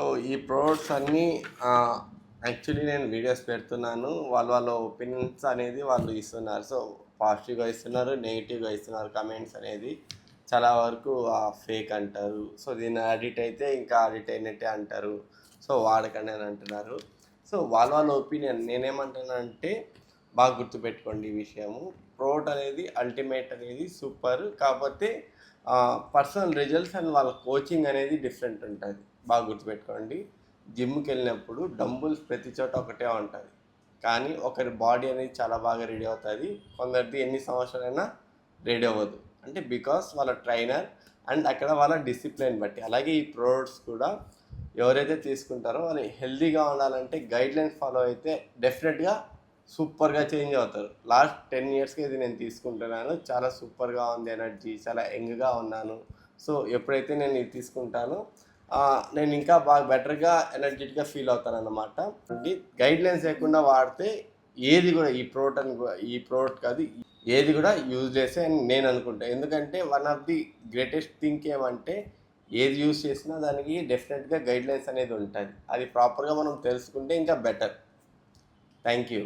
So ఈ products అన్నీ actually నేను వీడియోస్ పెడుతున్నాను. వాళ్ళ ఒపీనియన్స్ అనేది వాళ్ళు ఇస్తున్నారు. సో పాజిటివ్‌గా ఇస్తున్నారు, నెగెటివ్‌గా ఇస్తున్నారు కమెంట్స్ అనేది. చాలా వరకు ఫేక్ అంటారు. సో దీన్ని అడిక్ట్ అయితే ఇంకా అడిక్ట్ అయినట్టే అంటారు. సో వాడకండి అని అంటున్నారు. సో వాళ్ళ ఒపీనియన్. నేనేమంటున్నానంటే బాగా గుర్తుపెట్టుకోండి ఈ విషయము. ప్రోడక్ట్ అనేది అల్టిమేట్ అనేది సూపర్. కాకపోతే పర్సనల్ రిజల్ట్స్ అండ్ వాళ్ళ కోచింగ్ అనేది డిఫరెంట్ ఉంటుంది. బాగా గుర్తుపెట్టుకోండి. జిమ్కి వెళ్ళినప్పుడు డంబుల్స్ ప్రతి చోట ఒకటే ఉంటుంది, కానీ ఒకరి బాడీ అనేది చాలా బాగా రెడీ అవుతుంది, కొందరిది ఎన్ని సంవత్సరాలైనా రెడీ అవ్వదు. అంటే బికాస్ వాళ్ళ ట్రైనర్ అండ్ అక్కడ వాళ్ళ డిసిప్లిన్ బట్టి. అలాగే ఈ ప్రోడక్ట్స్ కూడా ఎవరైతే తీసుకుంటారో వాళ్ళు హెల్తీగా ఉండాలంటే గైడ్లైన్స్ ఫాలో అయితే డెఫినెట్గా సూపర్గా చేంజ్ అవుతారు. లాస్ట్ 10 ఇయర్స్కి ఇది నేను తీసుకుంటున్నాను. చాలా సూపర్గా ఉంది ఎనర్జీ, చాలా యంగ్గా ఉన్నాను. సో ఎప్పుడైతే నేను ఇది తీసుకుంటానో నేను ఇంకా బాగా బెటర్గా ఎనర్జెటిక్గా ఫీల్ అవుతాను అన్నమాట. గైడ్లైన్స్ లేకుండా వాడితే ఏది కూడా ఈ ప్రోడక్ట్ కాదు, ఏది కూడా యూజ్లెస్ అని నేను అనుకుంటాను. ఎందుకంటే one of the greatest thing ఏమంటే ఏది యూజ్ చేసినా దానికి డెఫినెట్గా గైడ్లైన్స్ అనేది ఉంటుంది. అది ప్రాపర్గా మనం తెలుసుకుంటే ఇంకా బెటర్. Thank you.